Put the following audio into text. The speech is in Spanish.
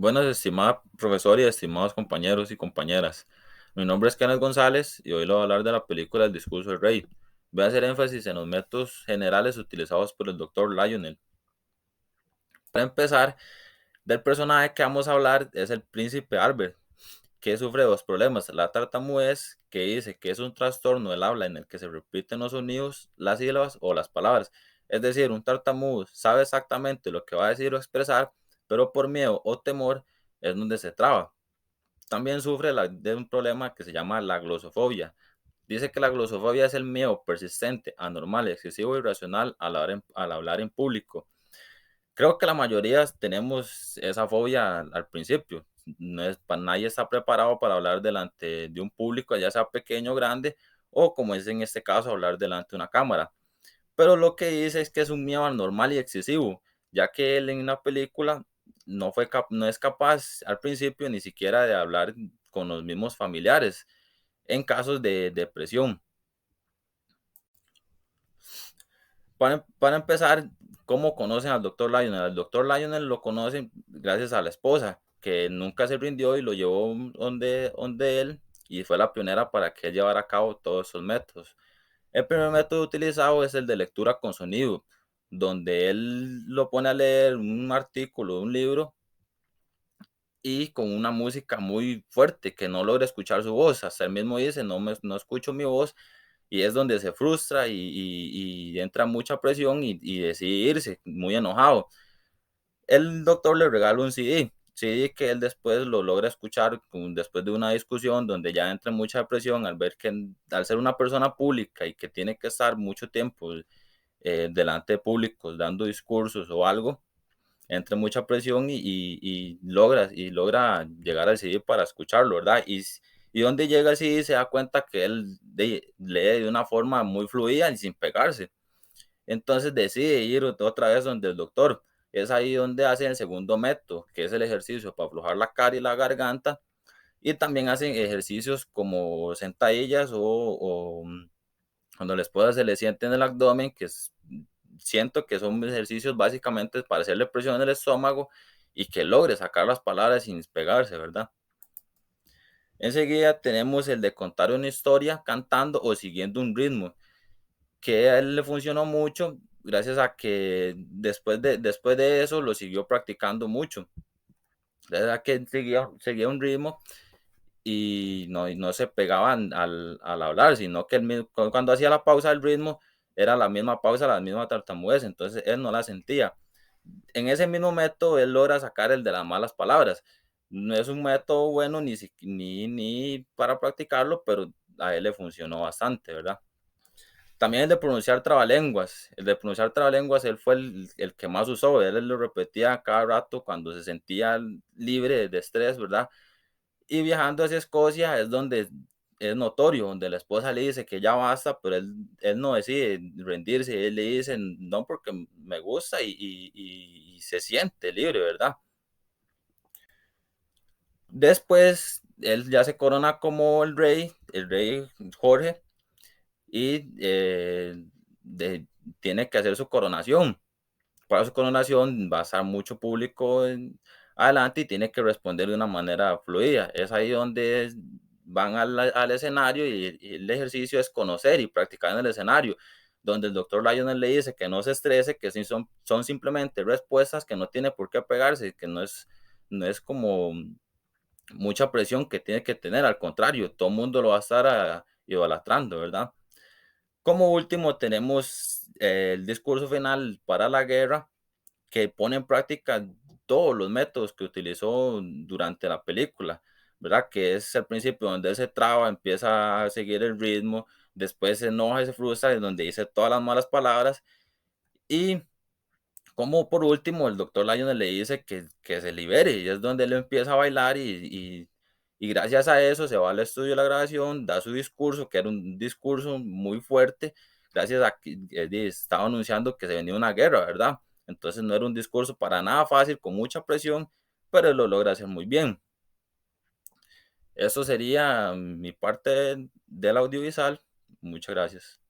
Buenas, estimada profesora y estimados compañeros y compañeras. Mi nombre es Kenneth González y hoy le voy a hablar de la película El discurso del rey. Voy a hacer énfasis en los métodos generales utilizados por el Dr. Lionel. Para empezar, del personaje que vamos a hablar es el príncipe Albert, que sufre dos problemas: la tartamudez, que dice que es un trastorno del habla en el que se repiten los sonidos, las sílabas o las palabras. Es decir, un tartamudo sabe exactamente lo que va a decir o expresar, pero por miedo o temor es donde se traba. También sufre de un problema que se llama la glosofobia. Dice que la glosofobia es el miedo persistente, anormal, excesivo y irracional al hablar en público. Creo que la mayoría tenemos esa fobia al principio. No es, nadie está preparado para hablar delante de un público, ya sea pequeño o grande, o como es en este caso, hablar delante de una cámara. Pero lo que dice es que es un miedo anormal y excesivo, ya que él en la película no es capaz al principio ni siquiera de hablar con los mismos familiares en casos de depresión. Para empezar, ¿cómo conocen al doctor Lionel? Al doctor Lionel lo conocen gracias a la esposa, que nunca se rindió y lo llevó donde él, y fue la pionera para que él llevara a cabo todos esos métodos. El primer método utilizado es el de lectura con sonido, donde él lo pone a leer un artículo, un libro, y con una música muy fuerte que no logra escuchar su voz. Hasta él mismo dice, no escucho mi voz, y es donde se frustra y entra mucha presión y decide irse muy enojado. El doctor le regala un CD que él después lo logra escuchar después de una discusión donde ya entra mucha presión al ver que al ser una persona pública y que tiene que estar mucho tiempo delante de públicos dando discursos o algo, entra mucha presión y logra llegar al CD para escucharlo, ¿verdad? Y donde llega el CD se da cuenta que él lee de una forma muy fluida y sin pegarse. Entonces decide ir otra vez donde el doctor. Es ahí donde hacen el segundo método, que es el ejercicio para aflojar la cara y la garganta. Y también hacen ejercicios como sentadillas o cuando la esposa se le siente en el abdomen, siento que son ejercicios básicamente para hacerle presión en el estómago y que logre sacar las palabras sin despegarse, ¿verdad? Enseguida tenemos el de contar una historia cantando o siguiendo un ritmo, que a él le funcionó mucho gracias a que después de eso lo siguió practicando mucho. Gracias a que seguía un ritmo y no se pegaban al hablar, sino que cuando hacía la pausa del ritmo era la misma pausa, la misma tartamudez, entonces él no la sentía. En ese mismo método él logra sacar el de las malas palabras. No es un método bueno ni para practicarlo, pero a él le funcionó bastante, ¿verdad? También el de pronunciar trabalenguas. El de pronunciar trabalenguas, él fue el que más usó. Él lo repetía cada rato cuando se sentía libre de estrés, ¿verdad? Y viajando hacia Escocia es donde es notorio, donde la esposa le dice que ya basta, pero él no decide rendirse. Él le dice, no, porque me gusta y se siente libre, ¿verdad? Después, él ya se corona como el rey Jorge, y tiene que hacer su coronación. Para su coronación va a estar mucho público adelante y tiene que responder de una manera fluida. Es ahí donde van al escenario y el ejercicio es conocer y practicar en el escenario, donde el doctor Lionel le dice que no se estrese, que son simplemente respuestas, que no tiene por qué pegarse, que no es como mucha presión que tiene que tener, al contrario, todo el mundo lo va a estar idolatrando, ¿verdad? Como último tenemos el discurso final para la guerra, que pone en práctica todos los métodos que utilizó durante la película, ¿verdad? Que es el principio donde él se traba, empieza a seguir el ritmo, después se enoja y se frustra, es donde dice todas las malas palabras, y como por último el doctor Lionel le dice que se libere, y es donde él empieza a bailar y gracias a eso se va al estudio de la grabación, da su discurso, que era un discurso muy fuerte, gracias a que estaba anunciando que se venía una guerra, ¿verdad? Entonces no era un discurso para nada fácil, con mucha presión, pero él lo logra hacer muy bien. Eso sería mi parte del audiovisual. Muchas gracias.